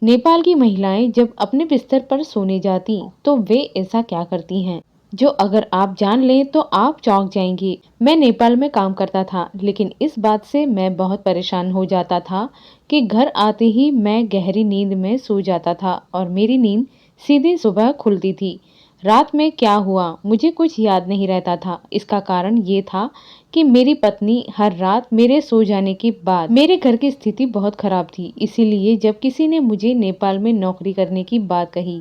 नेपाल की महिलाएं जब अपने बिस्तर पर सोने जाती तो वे ऐसा क्या करती हैं जो अगर आप जान लें तो आप चौंक जाएंगे। मैं नेपाल में काम करता था, लेकिन इस बात से मैं बहुत परेशान हो जाता था कि घर आते ही मैं गहरी नींद में सो जाता था और मेरी नींद सीधी सुबह खुलती थी। रात में क्या हुआ मुझे कुछ याद नहीं रहता था। इसका कारण ये था कि मेरी पत्नी हर रात मेरे सो जाने के बाद मेरे घर की स्थिति बहुत खराब थी। इसीलिए जब किसी ने मुझे नेपाल में नौकरी करने की बात कही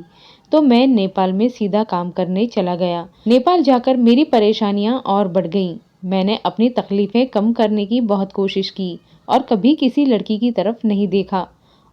तो मैं नेपाल में सीधा काम करने चला गया। नेपाल जाकर मेरी परेशानियां और बढ़ गईं। मैंने अपनी तकलीफें कम करने की बहुत कोशिश की और कभी किसी लड़की की तरफ नहीं देखा।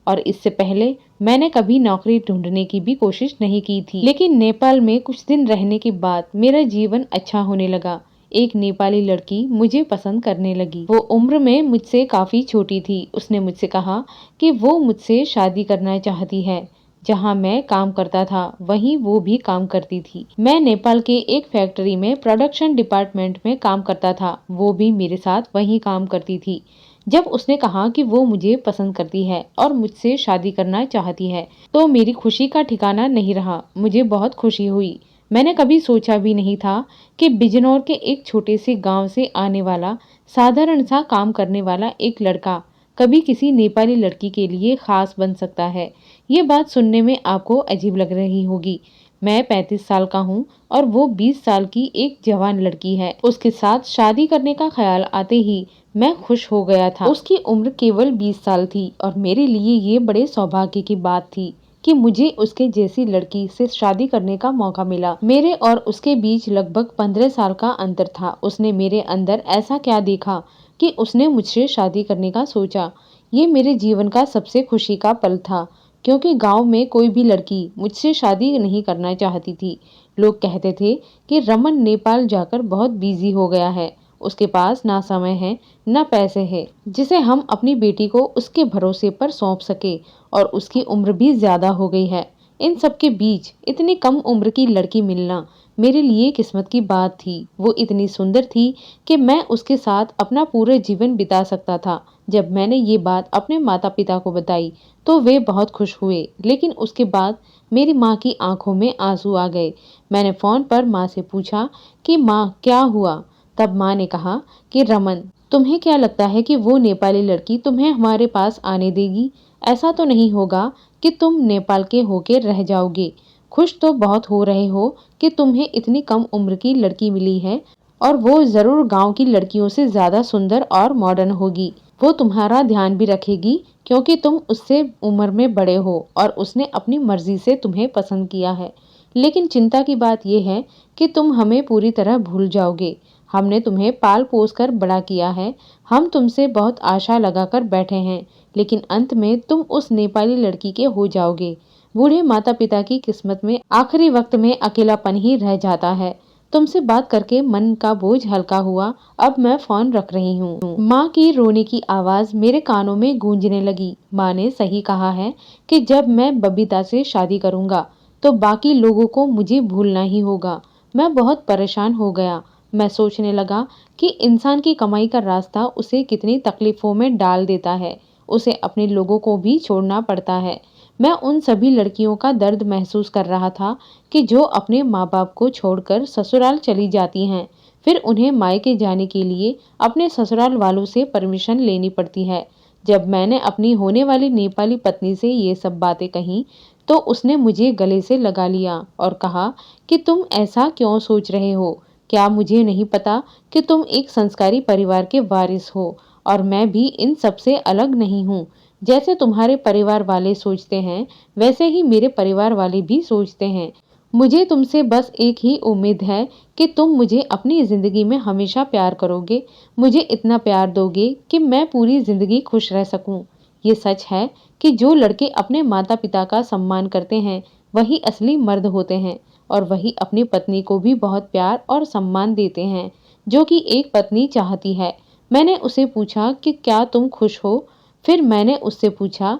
और इससे पहले मैंने कभी नौकरी ढूंढने की भी कोशिश नहीं की थी। लेकिन नेपाल में कुछ दिन रहने के बाद मेरा जीवन अच्छा होने लगा। एक नेपाली लड़की मुझे पसंद करने लगी। वो उम्र में मुझसे काफी छोटी थी। उसने मुझसे कहा कि वो मुझसे शादी करना चाहती है। जहाँ मैं काम करता था वहीं वो भी काम करती थी। मैं नेपाल के एक फैक्ट्री में प्रोडक्शन डिपार्टमेंट में काम करता था। वो भी मेरे साथ वहीं काम करती थी। जब उसने कहा कि वो मुझे पसंद करती है और मुझसे शादी करना चाहती है तो मेरी खुशी का ठिकाना नहीं रहा। मुझे बहुत खुशी हुई। मैंने कभी सोचा भी नहीं था कि बिजनौर के एक छोटे से गांव से आने वाला साधारण सा काम करने वाला एक लड़का कभी किसी नेपाली लड़की के लिए खास बन सकता है। ये बात सुनने में आपको अजीब लग रही होगी। मैं 35 साल का हूँ और वो 20 साल की एक जवान लड़की है। उसके साथ शादी करने का ख्याल आते ही मैं खुश हो गया था। उसकी उम्र केवल 20 साल थी और मेरे लिए ये बड़े सौभाग्य की बात थी कि मुझे उसके जैसी लड़की से शादी करने का मौका मिला। मेरे और उसके बीच लगभग 15 साल का अंतर था। उसने मेरे अंदर ऐसा क्या देखा कि उसने मुझसे शादी करने का सोचा। ये मेरे जीवन का सबसे खुशी का पल था, क्योंकि गांव में कोई भी लड़की मुझसे शादी नहीं करना चाहती थी। लोग कहते थे कि रमन नेपाल जाकर बहुत बिजी हो गया है, उसके पास ना समय है ना पैसे है जिसे हम अपनी बेटी को उसके भरोसे पर सौंप सके, और उसकी उम्र भी ज्यादा हो गई है। इन सब के बीच इतनी कम उम्र की लड़की मिलना मेरे लिए किस्मत की बात थी। वो इतनी सुंदर थी कि मैं उसके साथ अपना पूरा जीवन बिता सकता था। जब मैंने ये बात अपने माता पिता को बताई तो वे बहुत खुश हुए, लेकिन उसके बाद मेरी माँ की आंखों में आंसू आ गए। मैंने फोन पर माँ से पूछा कि माँ क्या हुआ। तब माँ ने कहा कि रमन, तुम्हें क्या लगता है कि वो नेपाली लड़की तुम्हें हमारे पास आने देगी? ऐसा तो नहीं होगा कि तुम नेपाल के होके रह जाओगे। खुश तो बहुत हो रहे हो कि तुम्हें इतनी कम उम्र की लड़की मिली है, और वो जरूर गांव की लड़कियों से ज्यादा सुंदर और मॉडर्न होगी। वो तुम्हारा ध्यान भी रखेगी क्योंकि तुम उससे उम्र में बड़े हो और उसने अपनी मर्जी से तुम्हें पसंद किया है। लेकिन चिंता की बात यह है कि तुम हमें पूरी तरह भूल जाओगे। हमने तुम्हें पाल पोस कर बड़ा किया है। हम तुमसे बहुत आशा लगाकर बैठे हैं, लेकिन अंत में तुम उस नेपाली लड़की के हो जाओगे। बूढ़े माता पिता की किस्मत में आखिरी वक्त में अकेलापन ही रह जाता है। तुमसे बात करके मन का बोझ हल्का हुआ। अब मैं फोन रख रही हूँ। माँ की रोने की आवाज मेरे कानों में गूंजने लगी। माँ ने सही कहा है कि जब मैं बबीता से शादी करूंगा तो बाकी लोगों को मुझे भूलना ही होगा। मैं बहुत परेशान हो गया। मैं सोचने लगा कि इंसान की कमाई का रास्ता उसे कितनी तकलीफों में डाल देता है। उसे अपने लोगों को भी छोड़ना पड़ता है। मैं उन सभी लड़कियों का दर्द महसूस कर रहा था कि जो अपने माँ बाप को छोड़कर ससुराल चली जाती हैं। फिर उन्हें मायके जाने के लिए अपने ससुराल वालों से परमिशन लेनी पड़ती है। जब मैंने अपनी होने वाली नेपाली पत्नी से ये सब बातें कही तो उसने मुझे गले से लगा लिया और कहा कि तुम ऐसा क्यों सोच रहे हो? क्या मुझे नहीं पता कि तुम एक संस्कारी परिवार के वारिस हो, और मैं भी इन सब से अलग नहीं हूँ। जैसे तुम्हारे परिवार वाले सोचते हैं वैसे ही मेरे परिवार वाले भी सोचते हैं। मुझे तुमसे बस एक ही उम्मीद है कि तुम मुझे अपनी जिंदगी में हमेशा प्यार करोगे, मुझे इतना प्यार दोगे कि मैं पूरी जिंदगी खुश रह सकूं। ये सच है कि जो लड़के अपने माता पिता का सम्मान करते हैं वही असली मर्द होते हैं, और वही अपनी पत्नी को भी बहुत प्यार और सम्मान देते हैं जो कि एक पत्नी चाहती है। मैंने उसे पूछा कि क्या तुम खुश हो? फिर मैंने उससे पूछा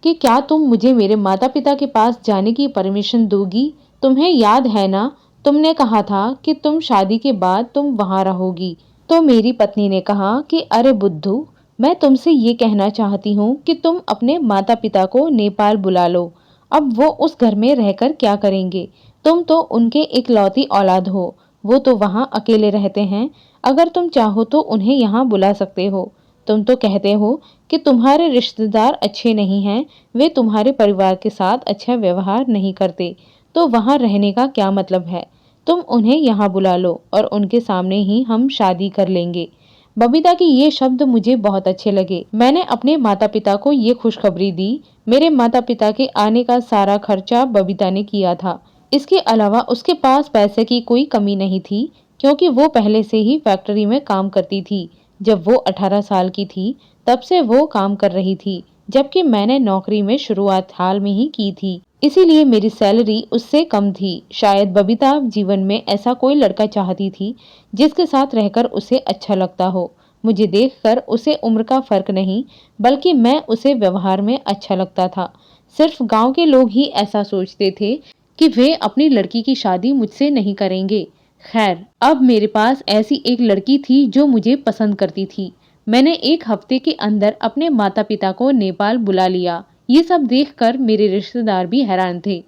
कि क्या तुम मुझे मेरे माता पिता के पास जाने की परमिशन दोगी? तुम्हें याद है ना, तुमने कहा था कि तुम शादी के बाद तुम वहां रहोगी। तो मेरी पत्नी ने कहा कि अरे बुद्धू, मैं तुमसे ये कहना चाहती हूँ कि तुम अपने माता पिता को नेपाल बुला लो। अब वो उस घर में रहकर क्या करेंगे? तुम तो उनके इकलौती औलाद हो। वो तो वहाँ अकेले रहते हैं। अगर तुम चाहो तो उन्हें यहाँ बुला सकते हो। तुम तो कहते हो कि तुम्हारे रिश्तेदार अच्छे नहीं हैं, वे तुम्हारे परिवार के साथ अच्छा व्यवहार नहीं करते, तो वहाँ रहने का क्या मतलब है? तुम उन्हें यहाँ बुला लो और उनके सामने ही हम शादी कर लेंगे। बबीता के ये शब्द मुझे बहुत अच्छे लगे। मैंने अपने माता पिता को ये खुशखबरी दी। मेरे माता पिता के आने का सारा खर्चा बबीता ने किया था। इसके अलावा उसके पास पैसे की कोई कमी नहीं थी, क्योंकि वो पहले से ही फैक्ट्री में काम करती थी। जब वो 18 साल की थी तब से वो काम कर रही थी, जबकि मैंने नौकरी में शुरुआत हाल में ही की थी। इसीलिए मेरी सैलरी उससे कम थी। शायद बबीता जीवन में ऐसा कोई लड़का चाहती थी जिसके साथ रहकर उसे अच्छा लगता हो। मुझे देखकर उसे उम्र का फर्क नहीं, बल्कि मैं उसे व्यवहार में अच्छा लगता था। सिर्फ गांव के लोग ही ऐसा सोचते थे कि वे अपनी लड़की की शादी मुझसे नहीं करेंगे। खैर, अब मेरे पास ऐसी एक लड़की थी जो मुझे पसंद करती थी। मैंने एक हफ्ते के अंदर अपने माता पिता को नेपाल बुला लिया। ये सब देखकर मेरे रिश्तेदार भी हैरान थे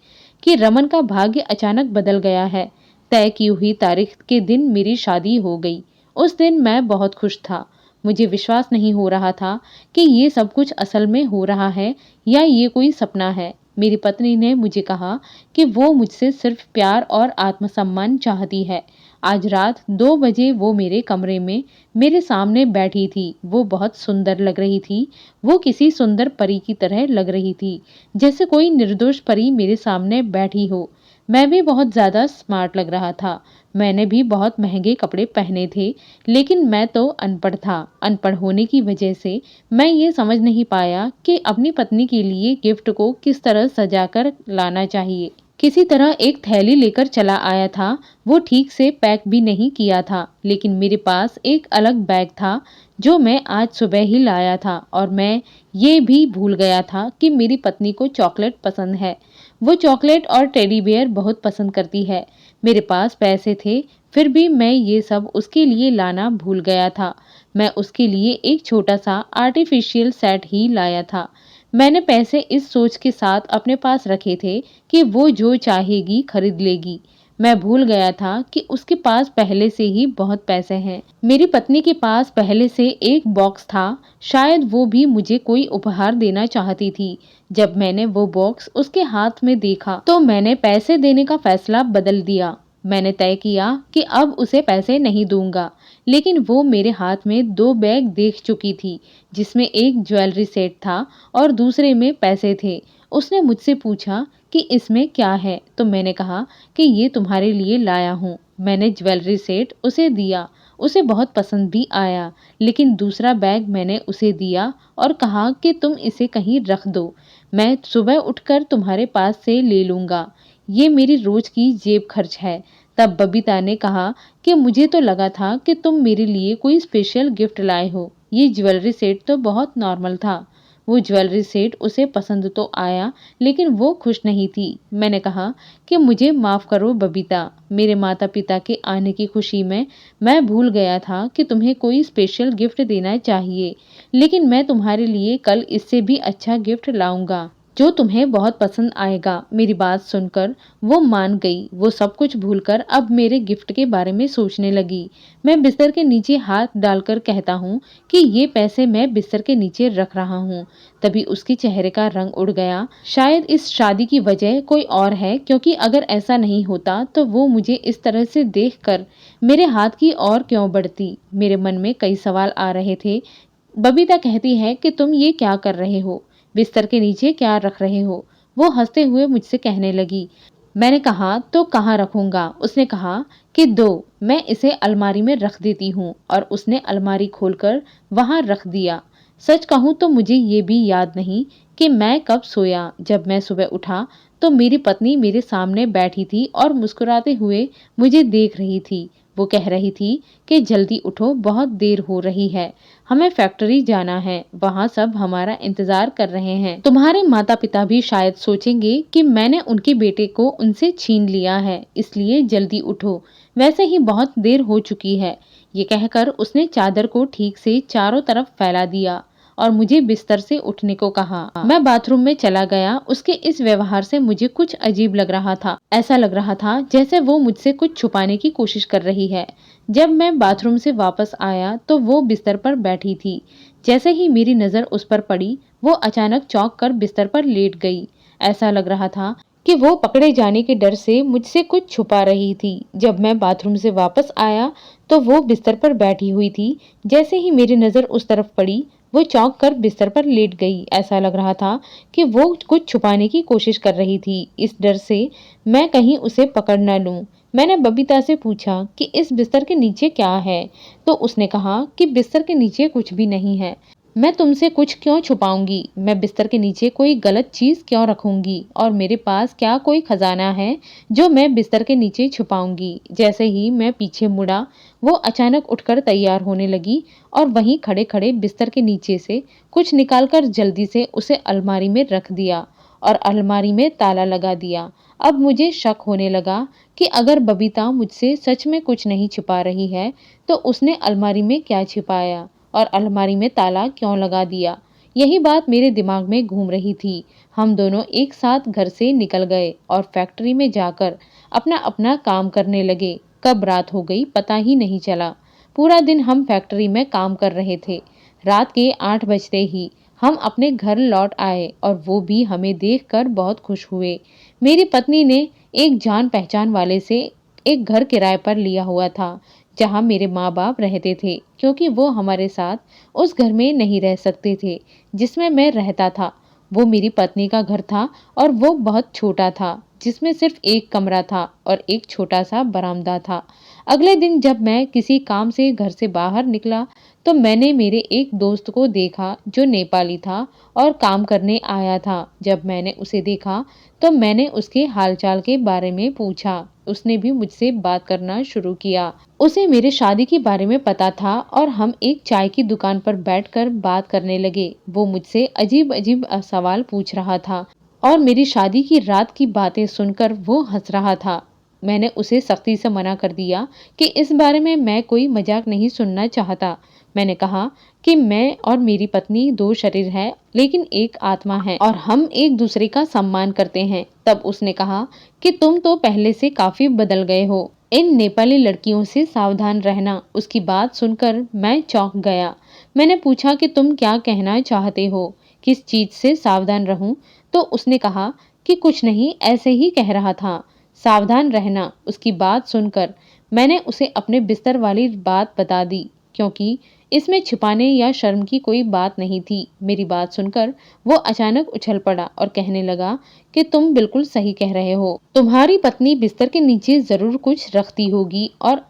कि रमन का भाग्य अचानक बदल गया है। तय की हुई तारीख के दिन मेरी शादी हो गई। उस दिन मैं बहुत खुश था। मुझे विश्वास नहीं हो रहा था कि ये सब कुछ असल में हो रहा है या ये कोई सपना है। मेरी पत्नी ने मुझे कहा कि वो मुझसे सिर्फ प्यार और आत्मसम्मान चाहती है। आज रात 2 बजे वो मेरे कमरे में मेरे सामने बैठी थी। वो बहुत सुंदर लग रही थी। वो किसी सुंदर परी की तरह लग रही थी, जैसे कोई निर्दोष परी मेरे सामने बैठी हो। मैं भी बहुत ज्यादा स्मार्ट लग रहा था। मैंने भी बहुत महंगे कपड़े पहने थे, लेकिन मैं तो अनपढ़ था। अनपढ़ होने की वजह से मैं ये समझ नहीं पाया कि अपनी पत्नी के लिए गिफ्ट को किस तरह सजाकर लाना चाहिए। किसी तरह एक थैली लेकर चला आया था। वो ठीक से पैक भी नहीं किया था, लेकिन मेरे पास एक अलग बैग था जो मैं आज सुबह ही लाया था, और मैं ये भी भूल गया था कि मेरी पत्नी को चॉकलेट पसंद है। वो चॉकलेट और टेडी बेयर बहुत पसंद करती है। मेरे पास पैसे थे, फिर भी मैं ये सब उसके लिए लाना भूल गया था। मैं उसके लिए एक छोटा सा आर्टिफिशियल सेट ही लाया था। मैंने पैसे इस सोच के साथ अपने पास रखे थे कि वो जो चाहेगी खरीद लेगी। मैं भूल गया था कि उसके पास पहले से ही बहुत पैसे हैं। मेरी पत्नी के पास पहले से एक बॉक्स था। शायद वो भी मुझे कोई उपहार देना चाहती थी। जब मैंने वो बॉक्स उसके हाथ में देखा तो मैंने पैसे देने का फैसला बदल दिया। मैंने तय किया कि अब उसे पैसे नहीं दूंगा। लेकिन वो मेरे हाथ में 2 बैग देख चुकी थी, जिसमें एक ज्वेलरी सेट था और दूसरे में पैसे थे। उसने मुझसे पूछा कि इसमें क्या है, तो मैंने कहा कि ये तुम्हारे लिए लाया हूँ। मैंने ज्वेलरी सेट उसे दिया। उसे बहुत पसंद भी आया, लेकिन दूसरा बैग मैंने उसे दिया और कहा कि तुम इसे कहीं रख दो। मैं सुबह उठकर तुम्हारे पास से ले लूंगा। ये मेरी रोज की जेब खर्च है। तब बबीता ने कहा कि मुझे तो लगा था कि तुम मेरे लिए कोई स्पेशल गिफ्ट लाए हो। ये ज्वेलरी सेट तो बहुत नॉर्मल था। वो ज्वेलरी सेट उसे पसंद तो आया, लेकिन वो खुश नहीं थी। मैंने कहा कि मुझे माफ करो बबीता, मेरे माता पिता के आने की खुशी में मैं भूल गया था कि तुम्हें कोई स्पेशल गिफ्ट देना चाहिए। लेकिन मैं तुम्हारे लिए कल इससे भी अच्छा गिफ्ट लाऊंगा जो तुम्हें बहुत पसंद आएगा। मेरी बात सुनकर वो मान गई। वो सब कुछ भूलकर अब मेरे गिफ्ट के बारे में सोचने लगी। मैं बिस्तर के नीचे हाथ डालकर कहता हूँ कि ये पैसे मैं बिस्तर के नीचे रख रहा हूँ। तभी उसके चेहरे का रंग उड़ गया। शायद इस शादी की वजह कोई और है, क्योंकि अगर ऐसा नहीं होता तो वो मुझे इस तरह से देखकर मेरे हाथ की ओर क्यों बढ़ती। मेरे मन में कई सवाल आ रहे थे। बबीता कहती है कि तुम ये क्या कर रहे हो, बिस्तर के नीचे क्या रख रहे हो? वो हंसते हुए मुझसे कहने लगी। मैंने कहा तो कहाँ रखूंगा? उसने कहा कि दो, मैं इसे अलमारी में रख देती हूँ, और उसने अलमारी खोलकर वहां रख दिया। सच कहूँ तो मुझे ये भी याद नहीं कि मैं कब सोया। जब मैं सुबह उठा तो मेरी पत्नी मेरे सामने बैठी थी और मुस्कुराते हुए मुझे देख रही थी। वो कह रही थी कि जल्दी उठो, बहुत देर हो रही है, हमें फैक्ट्री जाना है, वहाँ सब हमारा इंतजार कर रहे हैं। तुम्हारे माता पिता भी शायद सोचेंगे कि मैंने उनके बेटे को उनसे छीन लिया है, इसलिए जल्दी उठो, वैसे ही बहुत देर हो चुकी है। ये कहकर उसने चादर को ठीक से चारों तरफ फैला दिया और मुझे बिस्तर से उठने को कहा। मैं बाथरूम में चला गया। उसके इस व्यवहार से मुझे कुछ अजीब लग रहा था। ऐसा लग रहा था जैसे वो मुझसे कुछ छुपाने की कोशिश कर रही है। जब मैं बाथरूम से वापस आया तो वो बिस्तर पर बैठी थी। जैसे ही मेरी नजर उस पर पड़ी, वो अचानक चौंक कर बिस्तर पर लेट गई। ऐसा लग रहा था कि वो पकड़े जाने के डर से मुझसे कुछ छुपा रही थी। जब मैं बाथरूम से वापस आया तो वो बिस्तर पर बैठी हुई थी। जैसे ही मेरी नजर उस तरफ पड़ी, वो चौंक कर बिस्तर पर लेट गई। ऐसा लग रहा था कि वो कुछ छुपाने की कोशिश कर रही थी, इस डर से मैं कहीं उसे पकड़ न लूं। मैंने बबीता से पूछा कि इस बिस्तर के नीचे क्या है, तो उसने कहा कि बिस्तर के नीचे कुछ भी नहीं है। मैं तुमसे कुछ क्यों छुपाऊंगी? मैं बिस्तर के नीचे कोई गलत चीज क्यों रखूंगी? और मेरे पास क्या कोई खजाना है जो मैं बिस्तर के नीचे छुपाऊंगी? जैसे ही मैं पीछे मुड़ा, वो अचानक उठकर तैयार होने लगी और वहीं खड़े खड़े बिस्तर के नीचे से कुछ निकालकर जल्दी से उसे अलमारी में रख दिया और अलमारी में ताला लगा दिया। अब मुझे शक होने लगा कि अगर बबीता मुझसे सच में कुछ नहीं छिपा रही है, तो उसने अलमारी में क्या छिपाया और अलमारी में ताला क्यों लगा दिया। यही बात मेरे दिमाग में घूम रही थी। हम दोनों एक साथ घर से निकल गए और फैक्ट्री में जाकर अपना अपना काम करने लगे। कब रात हो गई पता ही नहीं चला। पूरा दिन हम फैक्ट्री में काम कर रहे थे। रात के 8 बजते ही हम अपने घर लौट आए और वो भी हमें देखकर बहुत खुश हुए। मेरी पत्नी ने एक जान पहचान वाले से एक घर किराए पर लिया हुआ था, जहाँ मेरे माँ बाप रहते थे, क्योंकि वो हमारे साथ उस घर में नहीं रह सकते थे जिसमें मैं रहता था। वो मेरी पत्नी का घर था और वो बहुत छोटा था, जिसमें सिर्फ एक कमरा था और एक छोटा सा बरामदा था। अगले दिन जब मैं किसी काम से घर से बाहर निकला तो मैंने मेरे एक दोस्त को देखा जो नेपाली था और काम करने आया था। जब मैंने उसे देखा तो मैंने उसके हालचाल के बारे में पूछा। उसने भी मुझसे बात करना शुरू किया। उसे मेरे शादी के बारे में पता था और हम एक चाय की दुकान पर बैठकर बात करने लगे। वो मुझसे अजीब अजीब सवाल पूछ रहा था और मेरी शादी की रात की बातें सुनकर वो हंस रहा था। मैंने उसे सख्ती से मना कर दिया कि इस बारे में मैं कोई मजाक नहीं सुनना चाहता। मैंने कहा कि मैं और मेरी पत्नी 2 शरीर हैं, लेकिन एक आत्मा है और हम एक दूसरे का सम्मान करते हैं। तब उसने कहा कि तुम तो पहले से काफी बदल गए हो। इन नेपाली लड़कियों से सावधान रहना। उसकी बात सुनकर मैं चौंक गया। मैंने पूछा कि तुम क्या कहना चाहते हो, किस चीज से सावधान रहूं? तो उसने कहा कि कुछ नहीं, ऐसे ही कह रहा था, सावधान रहना। उसकी बात सुनकर मैंने उसे अपने बिस्तर वाली बात बता दी, क्योंकि इसमें छिपाने या शर्म की कोई बात नहीं थी। मेरी बात सुनकर वो अचानक उछल पड़ा और कहने लगा कि तुम बिल्कुल सही कह रहे हो। तुम्हारी पत्नी बिस्तर के नीचे जरूर कुछ रखती होगी और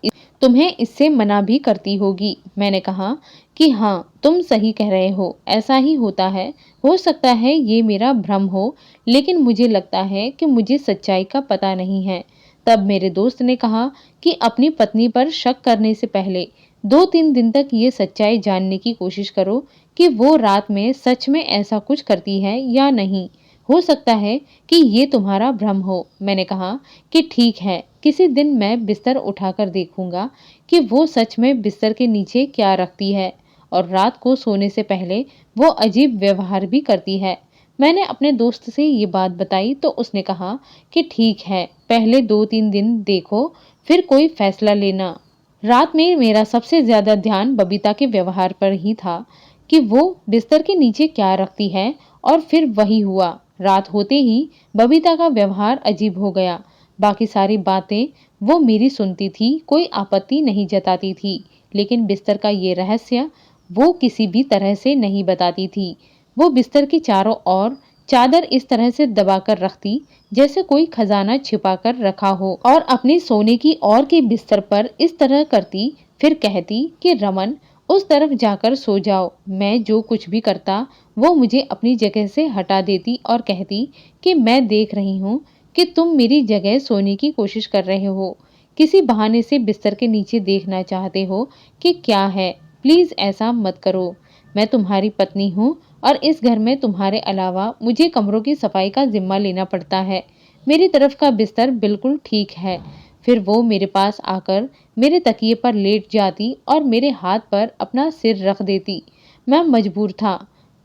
तुम्हें इससे मना भी करती होगी। मैंने कहा कि हाँ, तुम सही कह रहे हो, ऐसा ही होता है। हो सकता है ये मेरा भ्रम हो, लेकिन मुझे लगता है कि मुझे सच्चाई का पता नहीं है। तब मेरे दोस्त ने कहा कि अपनी पत्नी पर शक करने से पहले 2-3 दिन तक ये सच्चाई जानने की कोशिश करो कि वो रात में सच में ऐसा कुछ करती है या नहीं। हो सकता है कि ये तुम्हारा भ्रम हो। मैंने कहा कि ठीक है, किसी दिन मैं बिस्तर उठाकर देखूंगा कि वो सच में बिस्तर के नीचे क्या रखती है और रात को सोने से पहले वो अजीब व्यवहार भी करती है। मैंने अपने दोस्त से ये बात बताई तो उसने कहा कि ठीक है, पहले 2-3 दिन देखो, फिर कोई फैसला लेना। रात में मेरा सबसे ज्यादा ध्यान बबीता के व्यवहार पर ही था कि वो बिस्तर के नीचे क्या रखती है, और फिर वही हुआ। रात होते ही बबीता का व्यवहार अजीब हो गया। बाकी सारी बातें वो मेरी सुनती थी, कोई आपत्ति नहीं जताती थी, लेकिन बिस्तर का ये रहस्य वो किसी भी तरह से नहीं बताती थी। वो बिस्तर के चारों ओर चादर इस तरह से दबाकर रखती जैसे कोई खजाना छिपा कर रखा हो और अपने सोने की और के बिस्तर पर इस तरह करती, फिर कहती कि रमन, उस तरफ जाकर सो जाओ। मैं जो कुछ भी करता वो मुझे अपनी जगह से हटा देती और कहती कि मैं देख रही हूँ कि तुम मेरी जगह सोने की कोशिश कर रहे हो, किसी बहाने से बिस्तर के नीचे देखना चाहते हो कि क्या है। प्लीज ऐसा मत करो। मैं तुम्हारी पत्नी हूँ और इस घर में तुम्हारे अलावा मुझे कमरों की सफाई का जिम्मा लेना पड़ता है। मेरी तरफ का बिस्तर बिल्कुल ठीक है। फिर वो मेरे पास आकर मेरे तकिए पर लेट जाती और मेरे हाथ पर अपना सिर रख देती। मैं मजबूर था,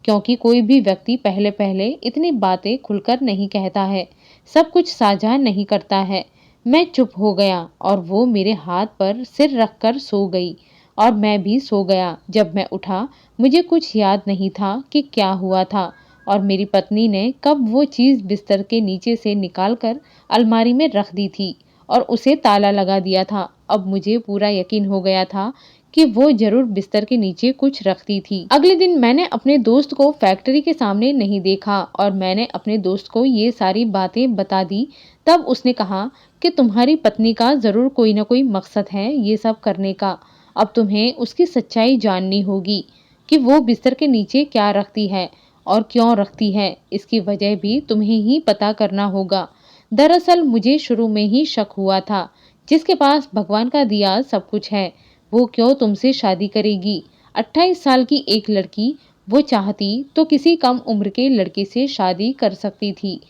क्योंकि कोई भी व्यक्ति पहले पहले इतनी बातें खुलकर नहीं कहता है, सब कुछ साझा नहीं करता है। मैं चुप हो गया और वो मेरे हाथ पर सिर रखकर सो गई और मैं भी सो गया। जब मैं उठा, मुझे कुछ याद नहीं था कि क्या हुआ था और मेरी पत्नी ने कब वो चीज़ बिस्तर के नीचे से निकालकर अलमारी में रख दी थी और उसे ताला लगा दिया था। अब मुझे पूरा यकीन हो गया था कि वो जरूर बिस्तर के नीचे कुछ रखती थी। अगले दिन मैंने अपने दोस्त को फैक्ट्री के सामने नहीं देखा और मैंने अपने दोस्त को ये सारी बातें बता दी। तब उसने कहा कि तुम्हारी पत्नी का जरूर कोई ना कोई मकसद है ये सब करने का। अब तुम्हें उसकी सच्चाई जाननी होगी कि वो बिस्तर के नीचे क्या रखती है और क्यों रखती है। इसकी वजह भी तुम्हें ही पता करना होगा। दरअसल मुझे शुरू में ही शक हुआ था, जिसके पास भगवान का दिया सब कुछ है, वो क्यों तुमसे शादी करेगी। 28 साल की एक लड़की, वो चाहती तो किसी कम उम्र के लड़के से शादी कर सकती थी।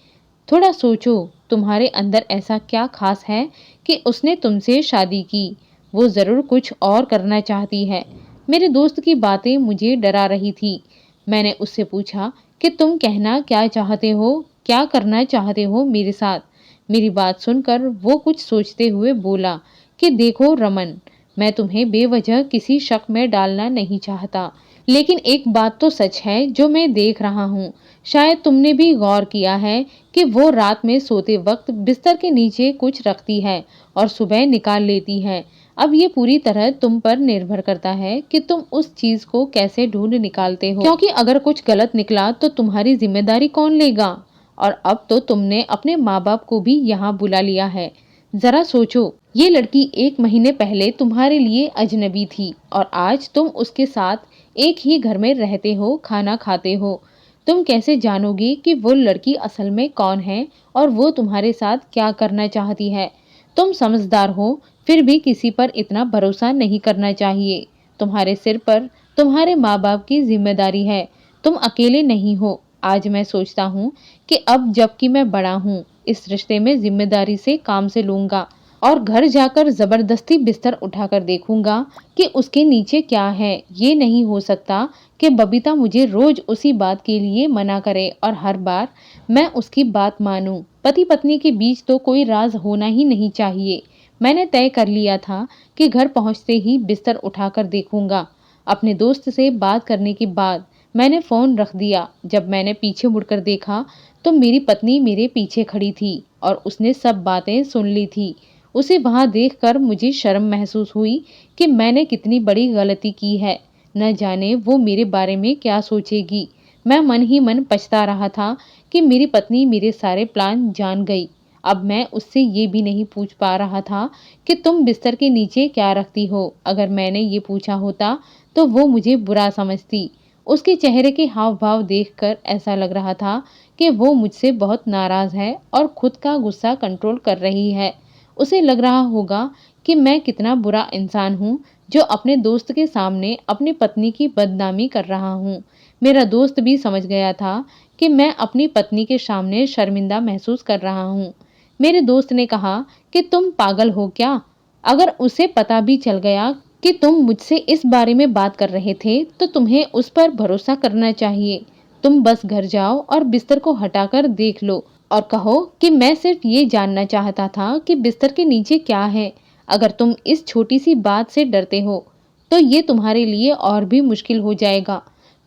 थोड़ा सोचो, तुम्हारे अंदर ऐसा क्या खास है कि उसने तुमसे शादी की। वो जरूर कुछ और करना चाहती है। मेरे दोस्त की बातें मुझे डरा रही थी। मैंने उससे पूछा कि तुम कहना क्या चाहते हो, क्या करना चाहते हो मेरे साथ। मेरी बात सुनकर वो कुछ सोचते हुए बोला कि देखो रमन, मैं तुम्हें बेवजह किसी शक में डालना नहीं चाहता, लेकिन एक बात तो सच है जो मैं देख रहा हूँ। शायद तुमने भी गौर किया है कि वो रात में सोते वक्त बिस्तर के नीचे कुछ रखती है और सुबह निकाल लेती है। अब ये पूरी तरह तुम पर निर्भर करता है कि तुम उस चीज को कैसे ढूंढ निकालते हो, क्योंकि अगर कुछ गलत निकला तो तुम्हारी जिम्मेदारी कौन लेगा। और अब तो तुमने अपने माँ बाप को भी यहाँ बुला लिया है। जरा सोचो, ये लड़की 1 महीने पहले तुम्हारे लिए अजनबी थी और आज तुम उसके साथ एक ही घर में रहते हो, खाना खाते हो। तुम कैसे जानोगे कि वो लड़की असल में कौन है और वो तुम्हारे साथ क्या करना चाहती है। तुम समझदार हो, फिर भी किसी पर इतना भरोसा नहीं करना चाहिए। तुम्हारे सिर पर तुम्हारे माँ बाप की जिम्मेदारी है, तुम अकेले नहीं हो। आज मैं सोचता हूँ कि अब जबकि मैं बड़ा हूँ, इस रिश्ते में जिम्मेदारी से काम से लूंगा और घर जाकर जबरदस्ती बिस्तर उठाकर देखूंगा कि उसके नीचे क्या है। ये नहीं हो सकता कि बबीता मुझे रोज उसी बात के लिए मना करे और हर बार मैं उसकी बात मानूं। पति पत्नी के बीच तो कोई राज होना ही नहीं चाहिए। मैंने तय कर लिया था कि घर पहुंचते ही बिस्तर उठाकर देखूंगा। अपने दोस्त से बात करने के बाद मैंने फोन रख दिया। जब मैंने पीछे मुड़कर देखा तो मेरी पत्नी मेरे पीछे खड़ी थी और उसने सब बातें सुन ली थी। उसे वहां देखकर मुझे शर्म महसूस हुई कि मैंने कितनी बड़ी गलती की है। न जाने वो मेरे बारे में क्या सोचेगी। मैं मन ही मन पछता रहा था कि मेरी पत्नी मेरे सारे प्लान जान गई। अब मैं उससे ये भी नहीं पूछ पा रहा था कि तुम बिस्तर के नीचे क्या रखती हो। अगर मैंने ये पूछा होता तो वो मुझे बुरा समझती। उसके चेहरे के हाव भाव देखकर ऐसा लग रहा था कि वो मुझसे बहुत नाराज है और खुद का गुस्सा कंट्रोल कर रही है। उसे लग रहा होगा कि मैं कितना बुरा इंसान हूँ जो अपने दोस्त के सामने अपनी पत्नी की बदनामी कर रहा हूँ। मेरा दोस्त भी समझ गया था कि मैं अपनी पत्नी के सामने शर्मिंदा महसूस कर रहा हूँ। मेरे दोस्त ने कहा कि तुम पागल हो क्या? अगर उसे पता भी चल गया कि तुम मुझसे इस बारे में बात कर रहे थे तो तुम्हें उस पर भरोसा करना चाहिए। तुम बस घर जाओ और बिस्तर को हटाकर देख लो और कहो कि मैं सिर्फ ये जानना चाहता था कि बिस्तर के नीचे क्या है। अगर तुम इस छोटी सी बात से डरते हो तो ये तुम्हारे लिए और भी मुश्किल हो जाएगा,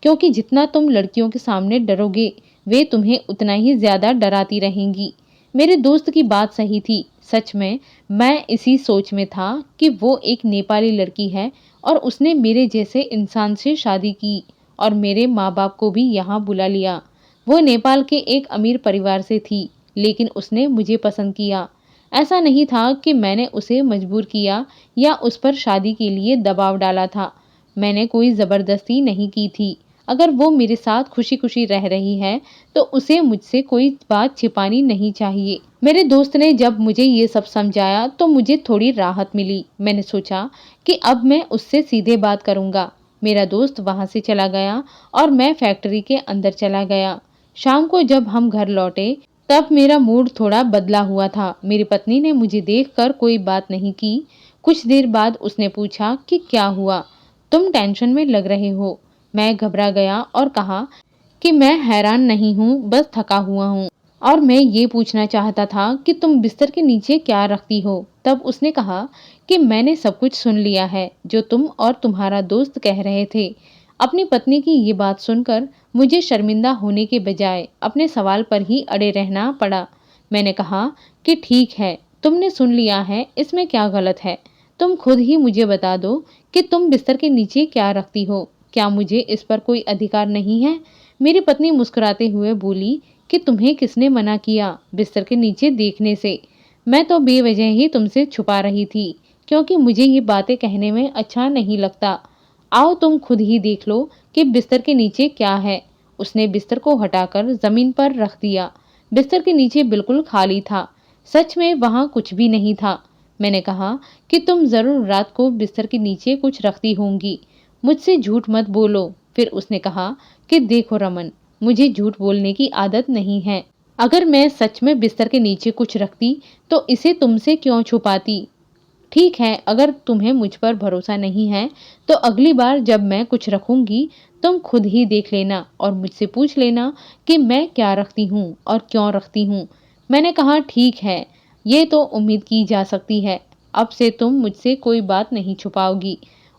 क्योंकि जितना तुम लड़कियों के सामने डरोगे वे तुम्हें उतना ही ज्यादा डराती रहेंगी। मेरे दोस्त की बात सही थी। सच में मैं इसी सोच में था कि वो एक नेपाली लड़की है और उसने मेरे जैसे इंसान से शादी की और मेरे माँ बाप को भी यहाँ बुला लिया। वो नेपाल के एक अमीर परिवार से थी, लेकिन उसने मुझे पसंद किया। ऐसा नहीं था कि मैंने उसे मजबूर किया या उस पर शादी के लिए दबाव डाला था। मैंने कोई जबरदस्ती नहीं की थी। अगर वो मेरे साथ खुशी खुशी रह रही है तो उसे मुझसे कोई बात छिपानी नहीं चाहिए। मेरे दोस्त ने जब मुझे ये सब समझाया तो मुझे थोड़ी राहत मिली। मैंने सोचा कि अब मैं उससे सीधे बात करूंगा। मेरा दोस्त वहां से चला गया और मैं फैक्ट्री के अंदर चला गया। शाम को जब हम घर लौटे तब मेरा मूड थोड़ा बदला हुआ था। मेरी पत्नी ने मुझे देखकर कोई बात नहीं की। कुछ देर बाद उसने पूछा कि क्या हुआ? तुम टेंशन में लग रहे हो। मैं घबरा गया और कहा कि मैं हैरान नहीं हूँ, बस थका हुआ हूँ। और मैं ये पूछना चाहता था कि तुम बिस्तर के नीचे क्या रखती हो? तब उसने कहा कि मैंने सब कुछ सुन लिया है, जो तुम और तुम्हारा दोस्त कह रहे थे। अपनी पत्नी की ये बात सुनकर मुझे शर्मिंदा होने के बजाय अपने सवाल पर ही अड़े रहना पड़ा। मैंने कहा कि ठीक है, तुमने सुन लिया है, इसमें क्या गलत है? तुम खुद ही मुझे बता दो कि तुम बिस्तर के नीचे क्या रखती हो। क्या मुझे इस पर कोई अधिकार नहीं है? मेरी पत्नी मुस्कुराते हुए बोली कि तुम्हें किसने मना किया बिस्तर के नीचे देखने से? मैं तो बेवजह ही तुमसे छुपा रही थी, क्योंकि मुझे ये बातें कहने में अच्छा नहीं लगता। आओ तुम खुद ही देख लो कि बिस्तर के नीचे क्या है। उसने बिस्तर को हटाकर जमीन पर रख दिया। बिस्तर के नीचे बिल्कुल खाली था। सच में वहां कुछ भी नहीं था। मैंने कहा कि तुम जरूर रात को बिस्तर के नीचे कुछ रखती होंगी। मुझसे झूठ मत बोलो। फिर उसने कहा कि देखो रमन, मुझे झूठ बोलने की आदत नहीं है। अगर मैं सच में बिस्तर के नीचे कुछ रखती तो इसे तुमसे क्यों छुपाती? ठीक है, अगर तुम्हें मुझ पर भरोसा नहीं है तो अगली बार जब मैं कुछ रखूंगी तुम खुद ही देख लेना और मुझसे पूछ लेना कि मैं क्या रखती हूँ और क्यों रखती हूँ। मैंने कहा ठीक है, ये तो उम्मीद की जा सकती है। अब से तुम मुझसे कोई बात नहीं छुपाओगी।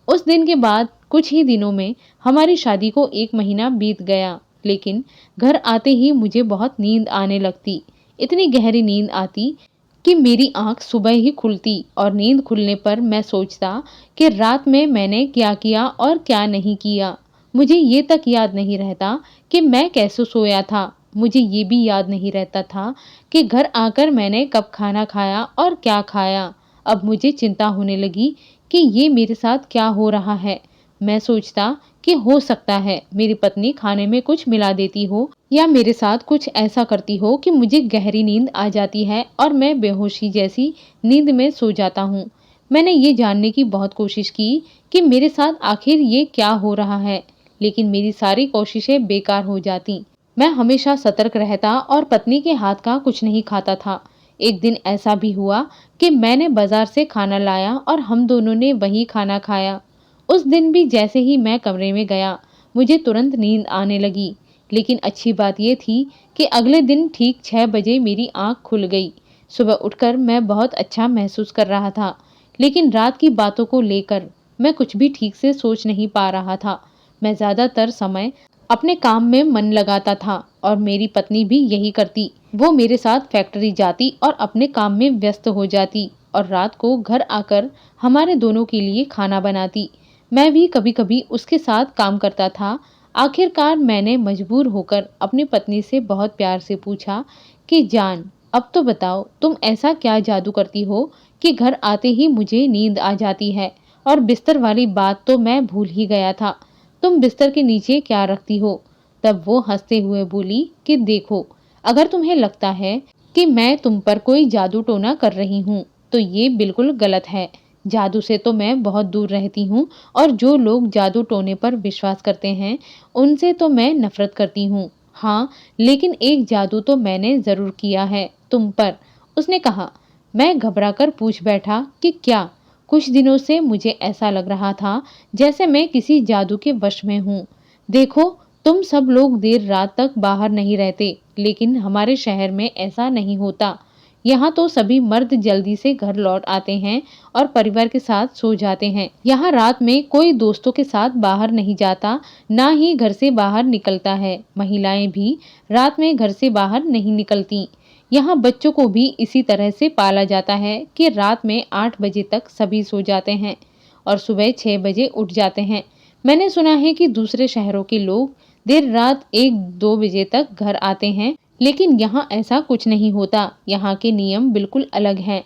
उस दिन के बाद कुछ ही दिनों में हमारी शादी को 1 महीना बीत गया, लेकिन घर आते ही मुझे बहुत नींद आने लगती। इतनी गहरी नींद आती कि मेरी आंख सुबह ही खुलती और नींद खुलने पर मैं सोचता कि रात में मैंने क्या किया और क्या नहीं किया। मुझे ये तक याद नहीं रहता कि मैं कैसे सोया था। मुझे ये भी याद नहीं रहता था कि घर आकर मैंने कब खाना खाया और क्या खाया। अब मुझे चिंता होने लगी कि ये मेरे साथ क्या हो रहा है। मैं सोचता कि हो सकता है मेरी पत्नी खाने में कुछ मिला देती हो या मेरे साथ कुछ ऐसा करती हो कि मुझे गहरी नींद आ जाती है और मैं बेहोशी जैसी नींद में सो जाता हूँ। मैंने ये जानने की बहुत कोशिश की कि मेरे साथ आखिर ये क्या हो रहा है, लेकिन मेरी सारी कोशिशें बेकार हो जाती। मैं हमेशा सतर्क रहता और पत्नी के हाथ का कुछ नहीं खाता था। एक दिन ऐसा भी हुआ कि मैंने बाजार से खाना लाया और हम दोनों ने वही खाना खाया। उस दिन भी जैसे ही मैं कमरे में गया, मुझे तुरंत नींद आने लगी। लेकिन अच्छी बात यह थी कि अगले दिन ठीक 6 बजे मेरी आंख खुल गई। सुबह उठकर मैं बहुत अच्छा महसूस कर रहा था, लेकिन रात की बातों को लेकर मैं कुछ भी ठीक से सोच नहीं पा रहा था। मैं ज्यादातर समय अपने काम में मन लगाता था और मेरी पत्नी भी यही करती। वो मेरे साथ फैक्ट्री जाती और अपने काम में व्यस्त हो जाती और रात को घर आकर हमारे दोनों के लिए खाना बनाती। मैं भी कभी कभी उसके साथ काम करता था। आखिरकार मैंने मजबूर होकर अपनी पत्नी से बहुत प्यार से पूछा कि जान, अब तो बताओ तुम ऐसा क्या जादू करती हो कि घर आते ही मुझे नींद आ जाती है और बिस्तर वाली बात तो मैं भूल ही गया था। तुम बिस्तर के नीचे क्या रखती हो? तब वो हंसते हुए बोली कि देखो, अगर तुम्हें लगता है कि मैं तुम पर कोई जादू टोना कर रही हूँ तो ये बिल्कुल गलत है। जादू से तो मैं बहुत दूर रहती हूँ और जो लोग जादू टोने पर विश्वास करते हैं उनसे तो मैं नफरत करती हूँ। हाँ, लेकिन एक जादू तो मैंने जरूर किया है तुम पर। उसने कहा। मैं घबराकर पूछ बैठा कि क्या? कुछ दिनों से मुझे ऐसा लग रहा था जैसे मैं किसी जादू के वश में हूँ। देखो, तुम सब लोग देर रात तक बाहर नहीं रहते, लेकिन हमारे शहर में ऐसा नहीं होता। यहाँ तो सभी मर्द जल्दी से घर लौट आते हैं और परिवार के साथ सो जाते हैं। यहाँ रात में कोई दोस्तों के साथ बाहर नहीं जाता, ना ही घर से बाहर निकलता है। महिलाएं भी रात में घर से बाहर नहीं निकलती। यहाँ बच्चों को भी इसी तरह से पाला जाता है कि रात में 8 बजे तक सभी सो जाते हैं और सुबह 6 बजे उठ जाते हैं। मैंने सुना है कि दूसरे शहरों के लोग देर रात 1-2 बजे तक घर आते हैं, लेकिन यहाँ ऐसा कुछ नहीं होता। यहाँ के नियम बिल्कुल अलग हैं।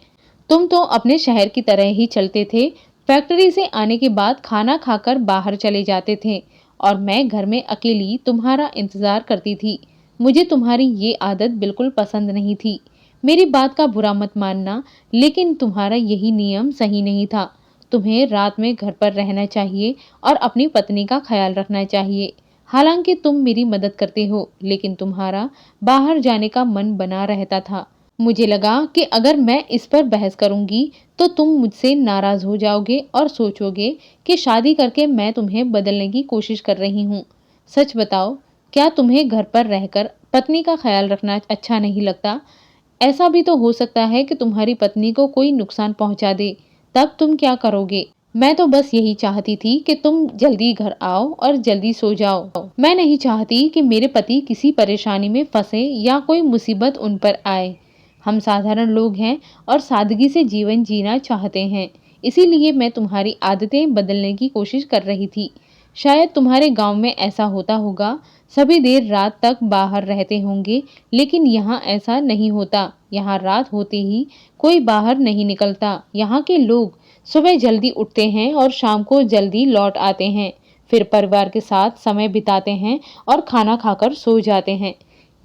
तुम तो अपने शहर की तरह ही चलते थे। फैक्ट्री से आने के बाद खाना खाकर बाहर चले जाते थे और मैं घर में अकेली तुम्हारा इंतजार करती थी। मुझे तुम्हारी ये आदत बिल्कुल पसंद नहीं थी। मेरी बात का बुरा मत मानना, लेकिन तुम्हारा यही नियम सही नहीं था। तुम्हें रात में घर पर रहना चाहिए और अपनी पत्नी का ख्याल रखना चाहिए। हालांकि तुम मेरी मदद करते हो, लेकिन तुम्हारा बाहर जाने का मन बना रहता था। मुझे लगा कि अगर मैं इस पर बहस करूंगी तो तुम मुझसे नाराज हो जाओगे और सोचोगे कि शादी करके मैं तुम्हें बदलने की कोशिश कर रही हूँ। सच बताओ, क्या तुम्हें घर पर रहकर पत्नी का ख्याल रखना अच्छा नहीं लगता? ऐसा भी तो हो सकता है कि तुम्हारी पत्नी को कोई नुकसान पहुंचा दे, तब तुम क्या करोगे? मैं तो बस यही चाहती थी कि तुम जल्दी घर आओ और जल्दी सो जाओ। मैं नहीं चाहती कि मेरे पति किसी परेशानी में फंसे या कोई मुसीबत उन पर आए। हम साधारण लोग हैं और सादगी से जीवन जीना चाहते हैं। इसीलिए मैं तुम्हारी आदतें बदलने की कोशिश कर रही थी। शायद तुम्हारे गांव में ऐसा होता होगा, सभी देर रात तक बाहर रहते होंगे, लेकिन यहाँ ऐसा नहीं होता। यहाँ रात होते ही कोई बाहर नहीं निकलता। यहाँ के लोग सुबह जल्दी उठते हैं और शाम को जल्दी लौट आते हैं, फिर परिवार के साथ समय बिताते हैं और खाना खाकर सो जाते हैं।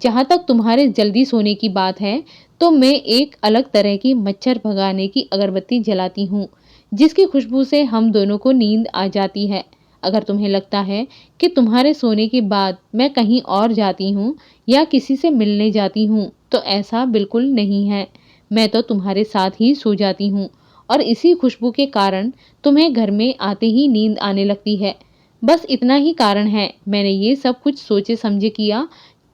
जहाँ तक तुम्हारे जल्दी सोने की बात है, तो मैं एक अलग तरह की मच्छर भगाने की अगरबत्ती जलाती हूँ, जिसकी खुशबू से हम दोनों को नींद आ जाती है। अगर तुम्हें लगता है कि तुम्हारे सोने के बाद मैं कहीं और जाती हूँ या किसी से मिलने जाती हूँ, तो ऐसा बिल्कुल नहीं है। मैं तो तुम्हारे साथ ही सो जाती हूँ और इसी खुशबू के कारण तुम्हें घर में आते ही नींद आने लगती है। बस इतना ही कारण है। मैंने ये सब कुछ सोचे समझे किया,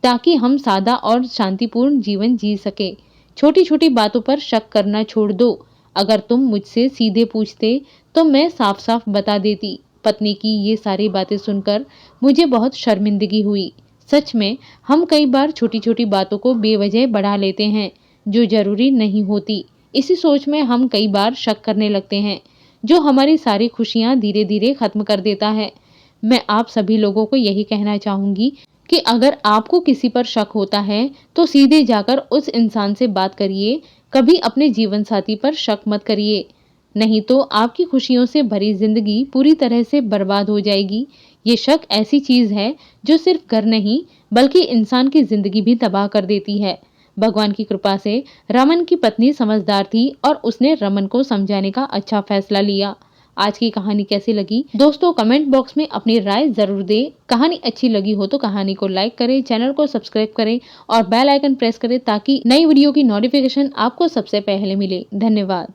ताकि हम सादा और शांतिपूर्ण जीवन जी सके। छोटी छोटी बातों पर शक करना छोड़ दो। अगर तुम मुझसे सीधे पूछते तो मैं साफ साफ बता देती। पत्नी की ये सारी बातें सुनकर मुझे बहुत शर्मिंदगी हुई। सच में हम कई बार छोटी छोटी बातों को बेवजह बढ़ा लेते हैं, जो जरूरी नहीं होती। इसी सोच में हम कई बार शक करने लगते हैं, जो हमारी सारी खुशियां धीरे धीरे खत्म कर देता है। मैं आप सभी लोगों को यही कहना चाहूंगी कि अगर आपको किसी पर शक होता है तो सीधे जाकर उस इंसान से बात करिए। कभी अपने जीवन साथी पर शक मत करिए, नहीं तो आपकी खुशियों से भरी जिंदगी पूरी तरह से बर्बाद हो जाएगी। ये शक ऐसी चीज है जो सिर्फ घर नहीं बल्कि इंसान की जिंदगी भी तबाह कर देती है। भगवान की कृपा से रमन की पत्नी समझदार थी और उसने रमन को समझाने का अच्छा फैसला लिया। आज की कहानी कैसी लगी दोस्तों, कमेंट बॉक्स में अपनी राय जरूर दें। कहानी अच्छी लगी हो तो कहानी को लाइक करें, चैनल को सब्सक्राइब करें और बेल आइकन प्रेस करें, ताकि नई वीडियो की नोटिफिकेशन आपको सबसे पहले मिले। धन्यवाद।